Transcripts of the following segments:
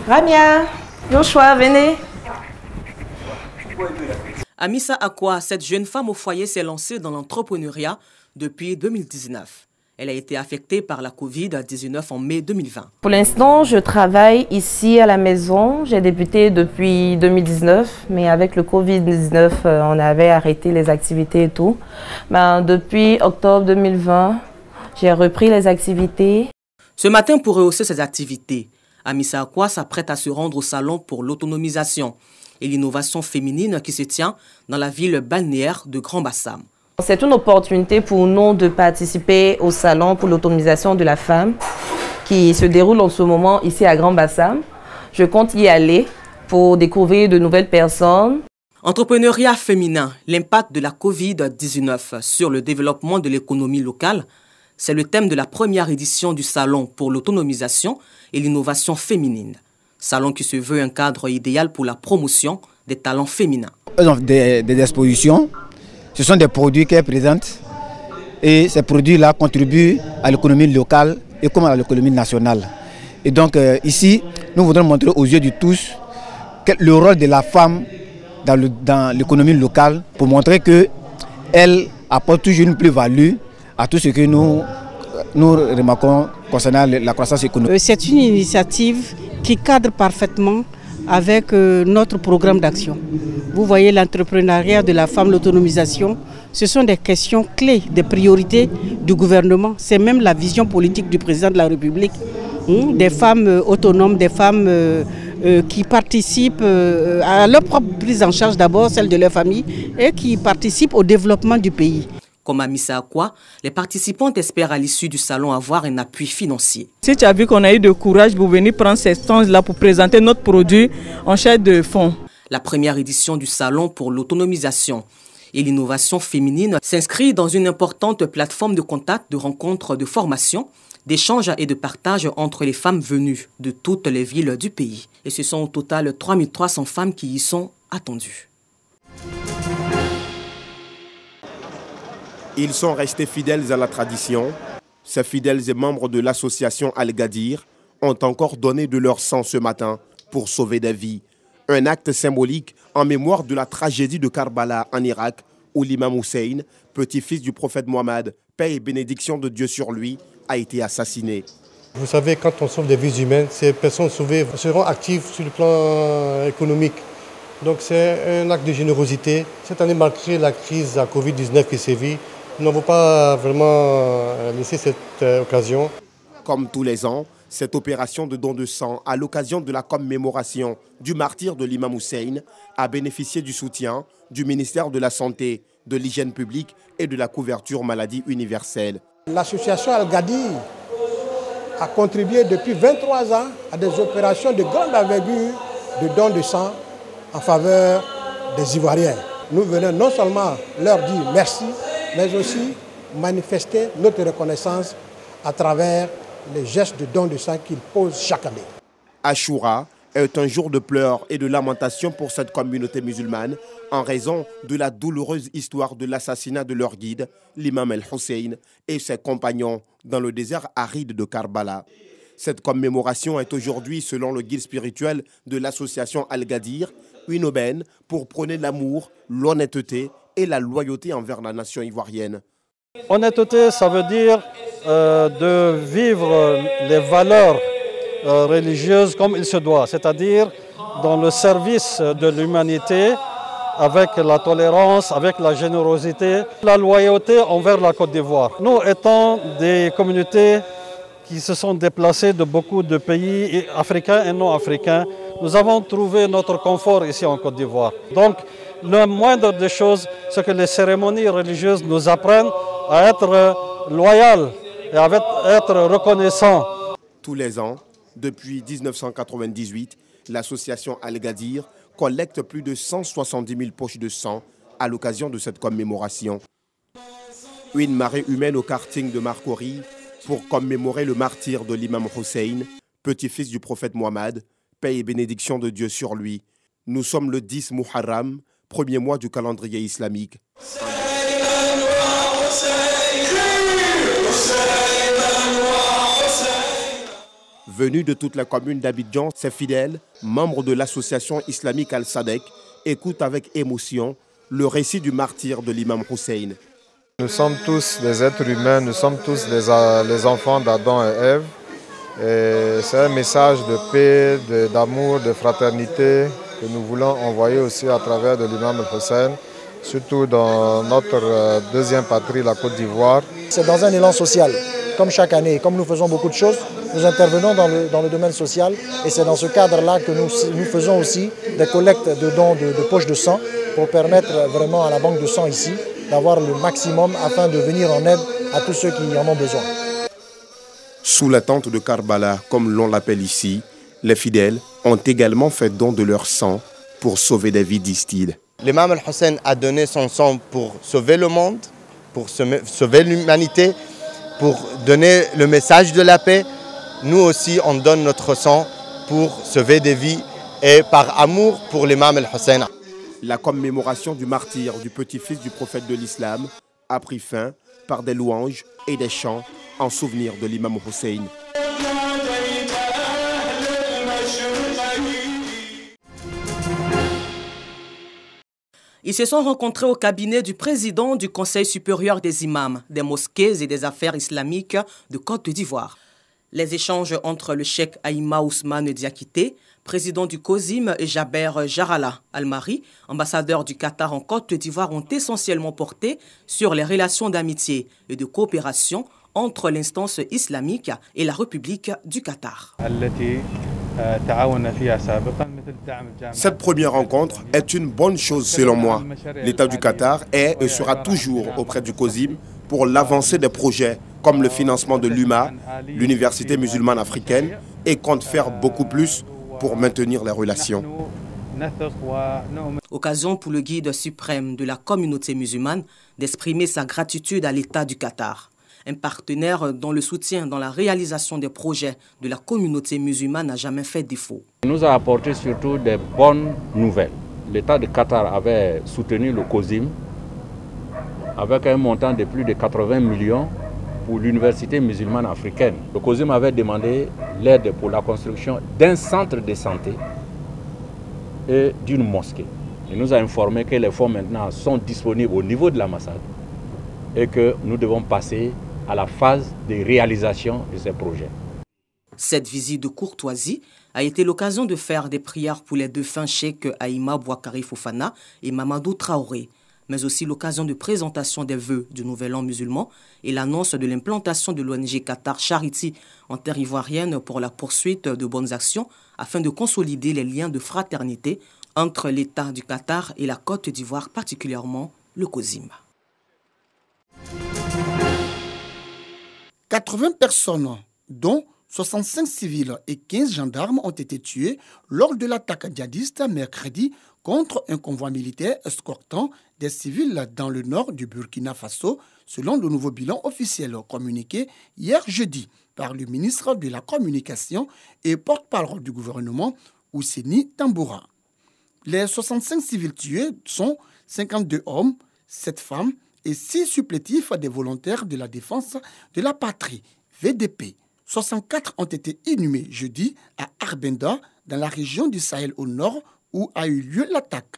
Ramia, Joshua, venez. Amissa Akwa, cette jeune femme au foyer s'est lancée dans l'entrepreneuriat depuis 2019. Elle a été affectée par la Covid-19 en mai 2020. Pour l'instant, je travaille ici à la maison. J'ai débuté depuis 2019, mais avec le Covid-19, on avait arrêté les activités et tout. Depuis octobre 2020, j'ai repris les activités. Ce matin, pour rehausser ses activités, Amissa Akwa s'apprête à se rendre au salon pour l'autonomisation et l'innovation féminine qui se tient dans la ville balnéaire de Grand-Bassam. C'est une opportunité pour nous de participer au salon pour l'autonomisation de la femme qui se déroule en ce moment ici à Grand-Bassam. Je compte y aller pour découvrir de nouvelles personnes. Entrepreneuriat féminin, l'impact de la Covid-19 sur le développement de l'économie locale, c'est le thème de la première édition du salon pour l'autonomisation et l'innovation féminine. Salon qui se veut un cadre idéal pour la promotion des talents féminins. Elles ont des expositions, ce sont des produits qu'elles présentent et ces produits-là contribuent à l'économie locale et comme à l'économie nationale. Et donc ici, nous voudrons montrer aux yeux de tous le rôle de la femme dans l'économie locale pour montrer qu'elle apporte toujours une plus-value à tout ce que nous remarquons concernant la croissance économique. C'est une initiative qui cadre parfaitement avec notre programme d'action. Vous voyez l'entrepreneuriat de la femme, l'autonomisation, ce sont des questions clés, des priorités du gouvernement. C'est même la vision politique du président de la République. Des femmes autonomes, des femmes qui participent à leur propre prise en charge d'abord, celle de leur famille, et qui participent au développement du pays. Comme Amissa Akwa, les participants espèrent à l'issue du salon avoir un appui financier. Si tu as vu qu'on a eu de courage pour venir prendre ces stands-là pour présenter notre produit en chair de fonds. La première édition du salon pour l'autonomisation et l'innovation féminine s'inscrit dans une importante plateforme de contact, de rencontres, de formation, d'échanges et de partage entre les femmes venues de toutes les villes du pays. Et ce sont au total 3300 femmes qui y sont attendues. Ils sont restés fidèles à la tradition. Ces fidèles et membres de l'association Al-Gadir ont encore donné de leur sang ce matin pour sauver des vies. Un acte symbolique en mémoire de la tragédie de Karbala en Irak, où l'imam Hussein, petit-fils du prophète Mohammed, paix et bénédiction de Dieu sur lui, a été assassiné. Vous savez, quand on sauve des vies humaines, ces personnes sauvées seront actives sur le plan économique. Donc c'est un acte de générosité. Cette année, malgré la crise à Covid-19 qui sévit, nous n'avons pas vraiment laissé cette occasion. Comme tous les ans, cette opération de don de sang à l'occasion de la commémoration du martyre de l'imam Hussein a bénéficié du soutien du ministère de la Santé, de l'Hygiène publique et de la couverture maladie universelle. L'association Al-Gadir a contribué depuis 23 ans à des opérations de grande envergure de don de sang en faveur des Ivoiriens. Nous venons non seulement leur dire merci, mais aussi manifester notre reconnaissance à travers les gestes de don de sang qu'ils posent chaque année. Ashura est un jour de pleurs et de lamentation pour cette communauté musulmane en raison de la douloureuse histoire de l'assassinat de leur guide, l'imam El-Hussein, et ses compagnons dans le désert aride de Karbala. Cette commémoration est aujourd'hui, selon le guide spirituel de l'association Al-Gadir, une aubaine pour prôner l'amour, l'honnêteté et la loyauté envers la nation ivoirienne. Honnêteté, ça veut dire de vivre les valeurs religieuses comme il se doit, c'est-à-dire dans le service de l'humanité, avec la tolérance, avec la générosité, la loyauté envers la Côte d'Ivoire. Nous étant des communautés qui se sont déplacées de beaucoup de pays africains et non africains, nous avons trouvé notre confort ici en Côte d'Ivoire. Donc, le moindre des choses, c'est que les cérémonies religieuses nous apprennent à être loyaux et à être reconnaissants. Tous les ans, depuis 1998, l'association Al-Gadir collecte plus de 170 000 poches de sang à l'occasion de cette commémoration. Une marée humaine au karting de Marcory pour commémorer le martyre de l'imam Hussein, petit-fils du prophète Mohammed, paix et bénédiction de Dieu sur lui. Nous sommes le 10 Muharram, premier mois du calendrier islamique. Venus de toutes les communes d'Abidjan, ces fidèles, membres de l'association islamique Al-Sadek, écoutent avec émotion le récit du martyre de l'imam Hussein. Nous sommes tous des êtres humains, nous sommes tous les enfants d'Adam et Ève. C'est un message de paix, d'amour, de fraternité que nous voulons envoyer aussi à travers de l'imam Hussein, surtout dans notre deuxième patrie, la Côte d'Ivoire. C'est dans un élan social, comme chaque année, comme nous faisons beaucoup de choses, nous intervenons dans le domaine social et c'est dans ce cadre-là que nous faisons aussi des collectes de dons de poches de sang pour permettre vraiment à la banque de sang ici d'avoir le maximum afin de venir en aide à tous ceux qui en ont besoin. Sous la tente de Karbala, comme l'on l'appelle ici, les fidèles ont également fait don de leur sang pour sauver des vies, disent-ils. L'imam Al-Hussein a donné son sang pour sauver le monde, pour sauver l'humanité, pour donner le message de la paix. Nous aussi, on donne notre sang pour sauver des vies et par amour pour l'imam Al-Hussein. La commémoration du martyre du petit-fils du prophète de l'islam a pris fin par des louanges et des chants en souvenir de l'imam Hussein. Ils se sont rencontrés au cabinet du président du Conseil supérieur des imams, des mosquées et des affaires islamiques de Côte d'Ivoire. Les échanges entre le cheikh Aïma Ousmane Diakité, président du COSIM, et Jaber Jarala Almari, ambassadeur du Qatar en Côte d'Ivoire, ont essentiellement porté sur les relations d'amitié et de coopération entre l'instance islamique et la République du Qatar. Cette première rencontre est une bonne chose selon moi. L'État du Qatar est et sera toujours auprès du COSIM pour l'avancée des projets comme le financement de l'UMA, l'Université musulmane africaine, et compte faire beaucoup plus pour maintenir les relations. Occasion pour le guide suprême de la communauté musulmane d'exprimer sa gratitude à l'État du Qatar, un partenaire dont le soutien dans la réalisation des projets de la communauté musulmane n'a jamais fait défaut. Il nous a apporté surtout des bonnes nouvelles. L'État du Qatar avait soutenu le COSIM avec un montant de plus de 80 millions pour l'Université musulmane africaine. Le COSIM avait demandé l'aide pour la construction d'un centre de santé et d'une mosquée. Il nous a informé que les fonds maintenant sont disponibles au niveau de l'ambassade et que nous devons passer à la phase de réalisation de ces projets. Cette visite de courtoisie a été l'occasion de faire des prières pour les défunts cheikhs Aïma Bouakari Fofana et Mamadou Traoré, mais aussi l'occasion de présentation des vœux du Nouvel An musulman et l'annonce de l'implantation de l'ONG Qatar Charity en terre ivoirienne pour la poursuite de bonnes actions afin de consolider les liens de fraternité entre l'État du Qatar et la Côte d'Ivoire, particulièrement le COSIM. 80 personnes, dont 65 civils et 15 gendarmes ont été tués lors de l'attaque djihadiste mercredi contre un convoi militaire escortant des civils dans le nord du Burkina Faso, selon le nouveau bilan officiel communiqué hier jeudi par le ministre de la Communication et porte-parole du gouvernement, Ousseini Tamboura. Les 65 civils tués sont 52 hommes, 7 femmes et 6 supplétifs des volontaires de la défense de la patrie, VDP. 64 ont été inhumés jeudi à Arbenda, dans la région du Sahel au nord, où a eu lieu l'attaque.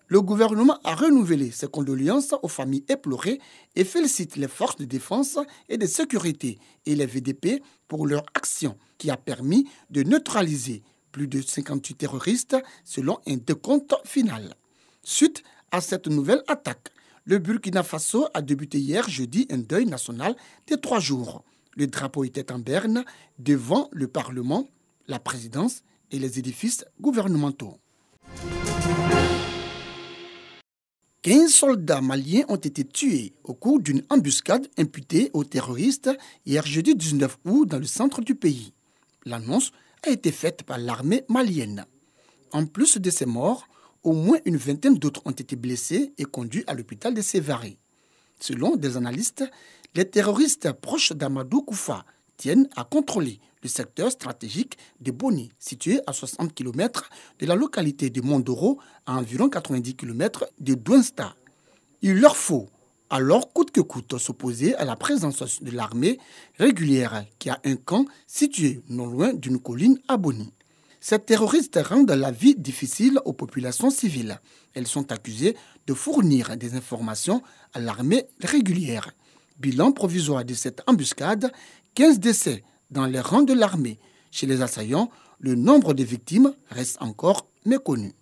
Le gouvernement a renouvelé ses condoléances aux familles éplorées et félicite les forces de défense et de sécurité et les VDP pour leur action qui a permis de neutraliser plus de 58 terroristes selon un décompte final. Suite à cette nouvelle attaque, le Burkina Faso a débuté hier jeudi un deuil national de 3 jours. Le drapeau était en berne devant le Parlement, la présidence et les édifices gouvernementaux. 15 soldats maliens ont été tués au cours d'une embuscade imputée aux terroristes hier jeudi 19 août dans le centre du pays. L'annonce a été faite par l'armée malienne. En plus de ces morts, au moins une vingtaine d'autres ont été blessés et conduits à l'hôpital de Sévaré. Selon des analystes, les terroristes proches d'Amadou Koufa tiennent à contrôler le secteur stratégique de Boni, situé à 60 km de la localité de Mondoro, à environ 90 km de Douinsta. Il leur faut alors coûte que coûte s'opposer à la présence de l'armée régulière qui a un camp situé non loin d'une colline à Boni. Ces terroristes rendent la vie difficile aux populations civiles. Elles sont accusées de fournir des informations à l'armée régulière. Bilan provisoire de cette embuscade, 15 décès dans les rangs de l'armée. Chez les assaillants, le nombre de victimes reste encore méconnu.